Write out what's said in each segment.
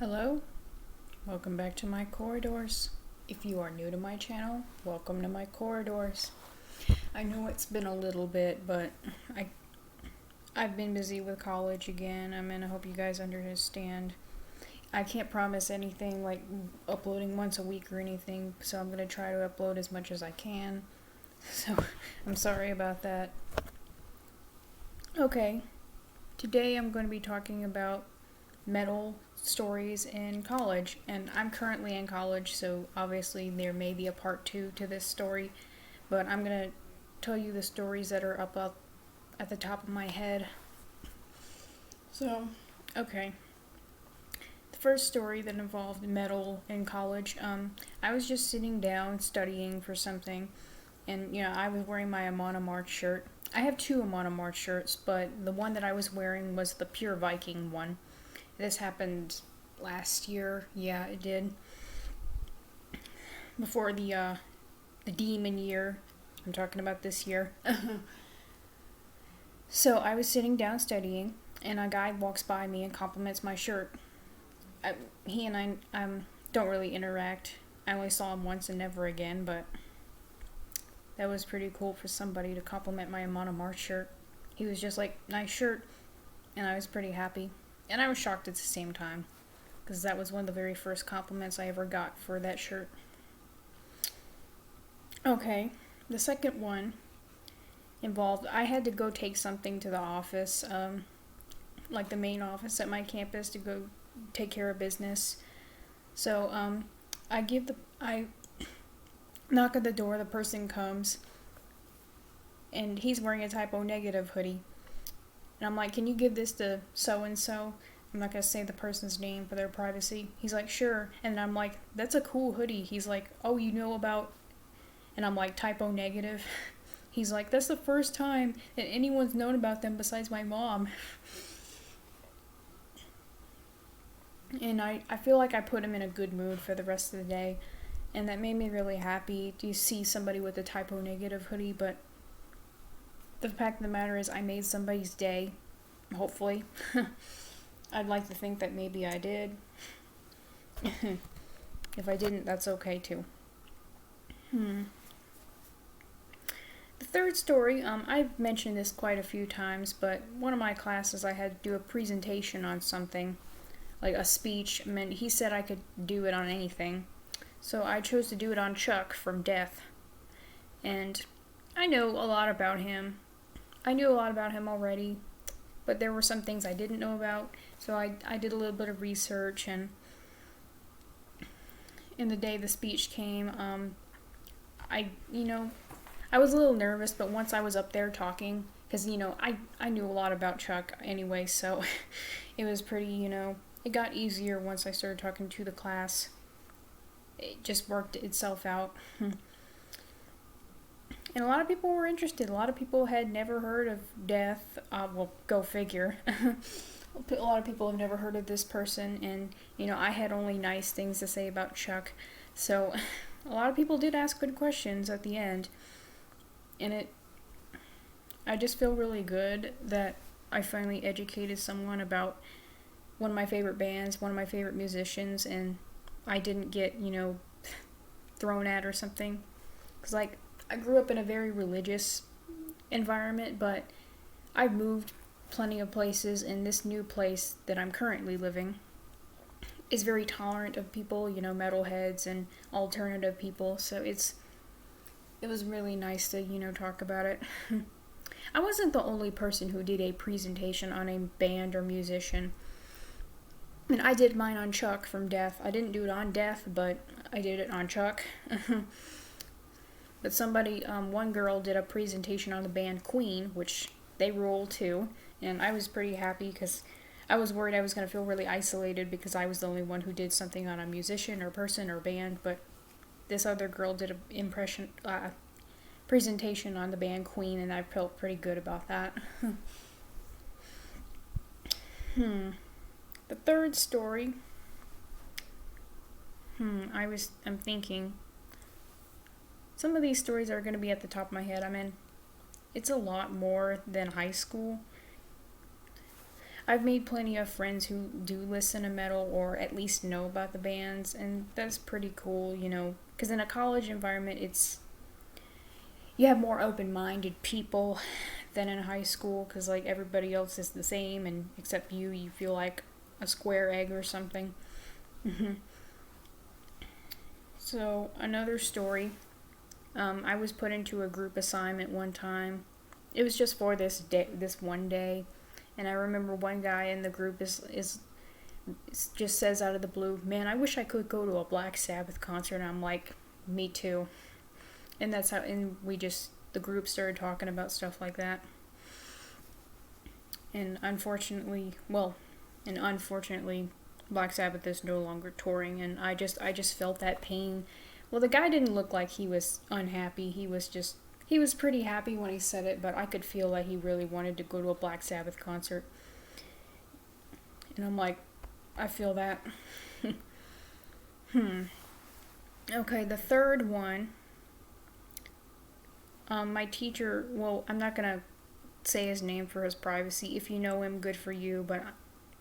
Hello, welcome back to my corridors. If you are new to my channel, welcome to my corridors. I know it's been a little bit, but I've been busy with college again. I hope you guys understand. I can't promise anything like uploading once a week or anything, so I'm gonna try to upload as much as I can. So I'm sorry about that. Okay, today I'm going to be talking about metal stories in college, and I'm currently in college, so obviously there may be a part 2 to this story, but I'm gonna tell you the stories that are up at the top of my head. So, okay. The first story that involved metal in college, I was just sitting down studying for something, and I was wearing my Amon Amarth shirt. I have two Amon Amarth shirts, but the one that I was wearing was the Pure Viking one. This happened last year. Yeah, it did. Before the demon year. I'm talking about this year. So I was sitting down studying, and a guy walks by me and compliments my shirt. He and I don't really interact. I only saw him once and never again, but that was pretty cool for somebody to compliment my Amon Amarth shirt. He was just like, nice shirt, and I was pretty happy. And I was shocked at the same time, because that was one of the very first compliments I ever got for that shirt. Okay, the second one involved, I had to go take something to the office, like the main office at my campus, to go take care of business. So, I knock at the door, the person comes, and he's wearing a typo negative hoodie. And I'm like, can you give this to so-and-so? I'm not going to say the person's name for their privacy. He's like, sure. And I'm like, that's a cool hoodie. He's like, oh, you know about... And I'm like, typo negative. He's like, that's the first time that anyone's known about them besides my mom. And I feel like I put him in a good mood for the rest of the day. And that made me really happy to see somebody with a typo negative hoodie, but the fact of the matter is I made somebody's day, hopefully. I'd like to think that maybe I did. If I didn't, that's okay too. The third story, I've mentioned this quite a few times, but one of my classes I had to do a presentation on something, like a speech. He said I could do it on anything. So I chose to do it on Chuck from Death. And I know a lot about him. I knew a lot about him already, but there were some things I didn't know about, so I did a little bit of research, and in the day the speech came, I was a little nervous, but once I was up there talking, because, I knew a lot about Chuck anyway, so it was pretty, it got easier once I started talking to the class. It just worked itself out. And a lot of people were interested. A lot of people had never heard of Death. Well, go figure. A lot of people have never heard of this person, and, I had only nice things to say about Chuck. So, a lot of people did ask good questions at the end. And I just feel really good that I finally educated someone about one of my favorite bands, one of my favorite musicians, and I didn't get, thrown at or something. Because, I grew up in a very religious environment, but I've moved plenty of places, and this new place that I'm currently living is very tolerant of people, metalheads and alternative people, so it was really nice to, talk about it. I wasn't the only person who did a presentation on a band or musician. I mean, I did mine on Chuck from Death. I didn't do it on Death, but I did it on Chuck. But one girl did a presentation on the band Queen, which they rule too, and I was pretty happy because I was worried I was going to feel really isolated because I was the only one who did something on a musician or person or band, but this other girl did a presentation on the band Queen, and I felt pretty good about that. The third story, I'm thinking, some of these stories are going to be at the top of my head. It's a lot more than high school. I've made plenty of friends who do listen to metal or at least know about the bands, and that's pretty cool, you know, because in a college environment, you have more open-minded people than in high school, because like everybody else is the same, and except you feel like a square egg or something. So another story. I was put into a group assignment one time. It was just for this one day, and I remember one guy in the group is just says out of the blue, "Man, I wish I could go to a Black Sabbath concert." And I'm like, "Me too." And that's how. And the group started talking about stuff like that. And unfortunately, Black Sabbath is no longer touring, and I just felt that pain. Well, the guy didn't look like he was unhappy. He was pretty happy when he said it, but I could feel that he really wanted to go to a Black Sabbath concert. And I'm like, I feel that. Okay, the third one. My teacher, well, I'm not gonna say his name for his privacy. If you know him, good for you, but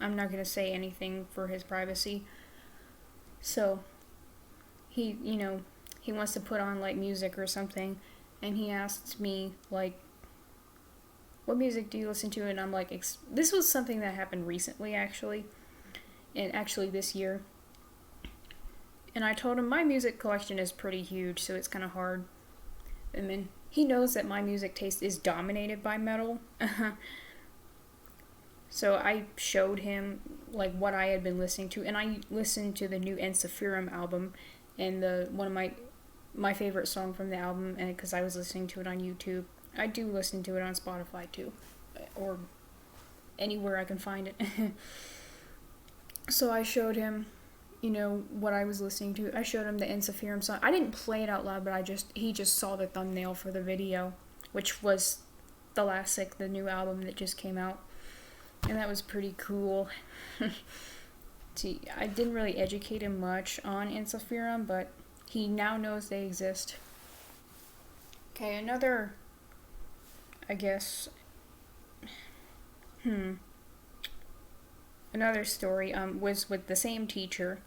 I'm not gonna say anything for his privacy. So, he wants to put on like music or something, and he asked me like, "What music do you listen to?" And I'm like, this was something that happened recently, actually, and actually this year. And I told him my music collection is pretty huge, so it's kind of hard. I mean, he knows that my music taste is dominated by metal. So I showed him like what I had been listening to, and I listened to the new Ensiferum album, and one of my favorite song from the album, and because I was listening to it on YouTube. I do listen to it on Spotify too, or anywhere I can find it. So I showed him, what I was listening to. I showed him the Ensiferum song. I didn't play it out loud, but he just saw the thumbnail for the video, which was the new album that just came out. And that was pretty cool. See, I didn't really educate him much on Ensiferum, but he now knows they exist. Okay, another, I guess, another story was with the same teacher.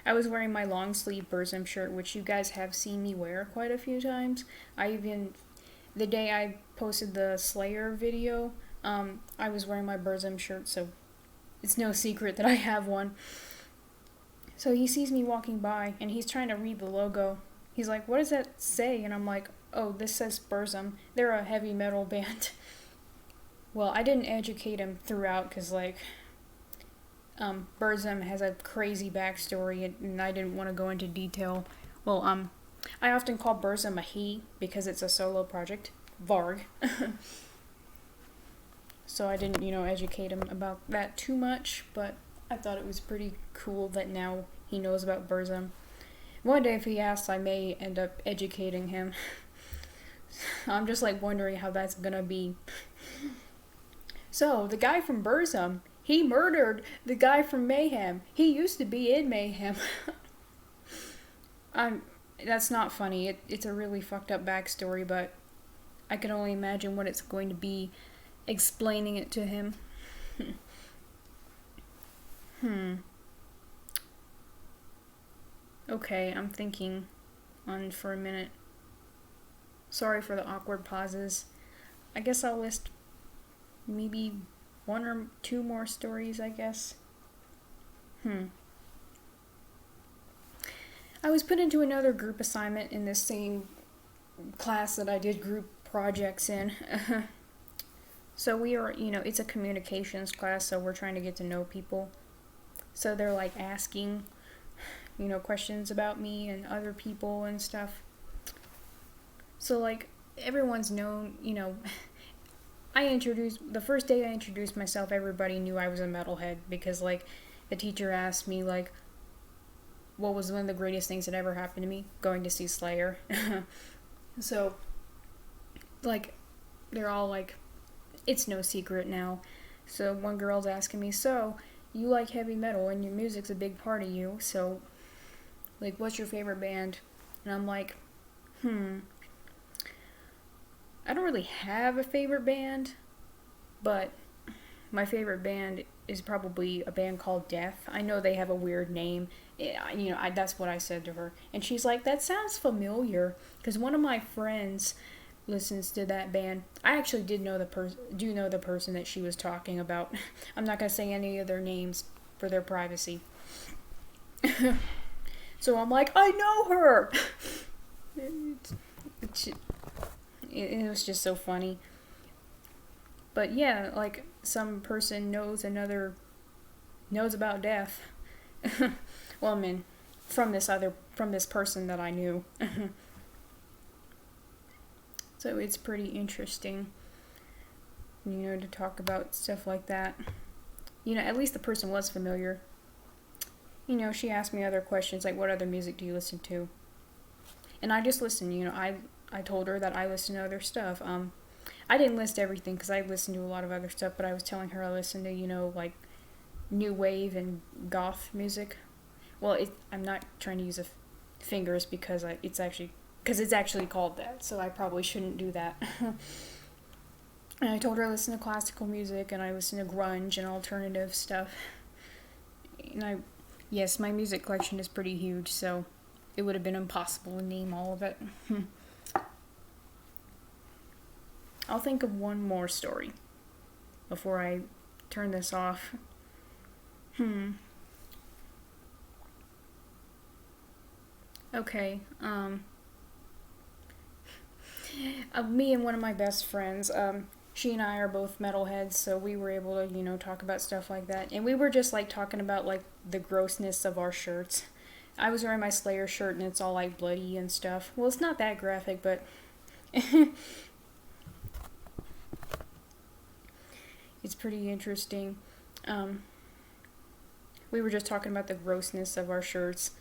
I was wearing my long sleeve Burzum shirt, which you guys have seen me wear quite a few times. The day I posted the Slayer video, I was wearing my Burzum shirt, so it's no secret that I have one. So he sees me walking by, and he's trying to read the logo. He's like, "What does that say?" And I'm like, "Oh, this says Burzum. They're a heavy metal band." Well, I didn't educate him throughout, because, Burzum has a crazy backstory, and I didn't want to go into detail. Well, I often call Burzum a he, because it's a solo project. Varg. So I didn't, educate him about that too much, but I thought it was pretty cool that now he knows about Burzum. One day if he asks, I may end up educating him. I'm just wondering how that's gonna be. So, the guy from Burzum, he murdered the guy from Mayhem. He used to be in Mayhem. That's not funny. It's a really fucked up backstory, but I can only imagine what it's going to be explaining it to him. Okay, I'm thinking on for a minute. Sorry for the awkward pauses. I guess I'll list maybe one or two more stories, I guess. I was put into another group assignment in the same class that I did group projects in. So we are, it's a communications class, so we're trying to get to know people. So they're asking, questions about me and other people and stuff. So everyone's known, the first day I introduced myself, everybody knew I was a metalhead, because the teacher asked me what was one of the greatest things that ever happened to me? Going to see Slayer. So they're all it's no secret now. So one girl's asking me, "So, you like heavy metal and your music's a big part of you, so what's your favorite band?" And I'm like, I don't really have a favorite band, but my favorite band is probably a band called Death. I know they have a weird name. That's what I said to her. And she's like, that sounds familiar. Because one of my friends listens to that band. I actually do know the person that she was talking about. I'm not going to say any of their names for their privacy. So I'm like, I know her! It was just so funny. But yeah, like, some person knows about death. Well, I mean, from this person that I knew. So it's pretty interesting, to talk about stuff like that. At least the person was familiar. She asked me other questions, like, what other music do you listen to? And I just listened, I told her that I listen to other stuff. I didn't list everything because I listened to a lot of other stuff, but I was telling her I listened to, like, new wave and goth music. Well, I'm not trying to use fingers because it's actually called that, so I probably shouldn't do that. And I told her I listen to classical music and I listen to grunge and alternative stuff. And yes, my music collection is pretty huge, so it would have been impossible to name all of it. I'll think of one more story before I turn this off. Okay, me and one of my best friends, she and I are both metalheads, so we were able to, talk about stuff like that. And we were just, like, talking about, like, the grossness of our shirts. I was wearing my Slayer shirt, and it's all, like, bloody and stuff. Well, it's not that graphic, but it's pretty interesting. We were just talking about the grossness of our shirts.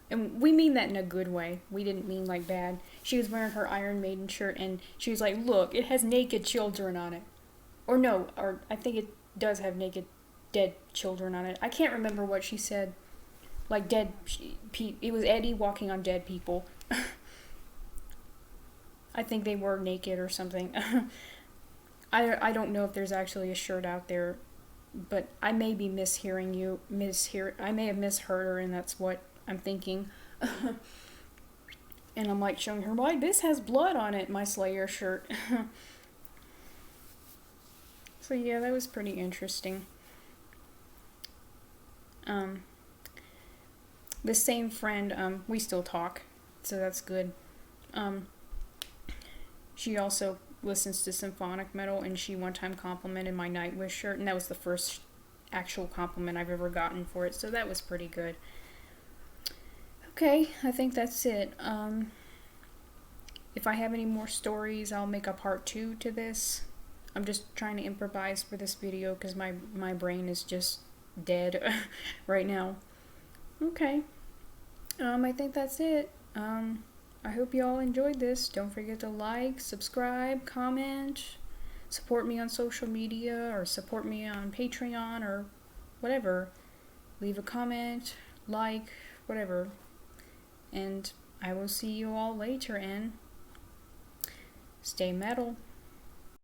And we mean that in a good way. We didn't mean, like, bad. She was wearing her Iron Maiden shirt, and she was like, look, it has naked children on it. Or I think it does have naked dead children on it. I can't remember what she said. Like, it was Eddie walking on dead people. I think they were naked or something. I don't know if there's actually a shirt out there, but I may be mishearing you. I may have misheard her, and that's what I'm thinking. And I'm like showing her, why, this has blood on it, my Slayer shirt. So yeah, that was pretty interesting. The same friend, we still talk, so that's good. She also listens to symphonic metal, and she one time complimented my Nightwish shirt, and that was the first actual compliment I've ever gotten for it, so that was pretty good. Okay, I think that's it. If I have any more stories, I'll make a part 2 to this. I'm just trying to improvise for this video because my brain is just dead right now. Okay. I think that's it. I hope you all enjoyed this. Don't forget to like, subscribe, comment, support me on social media, or support me on Patreon, or whatever. Leave a comment, like, whatever. And I will see you all later, and stay metal.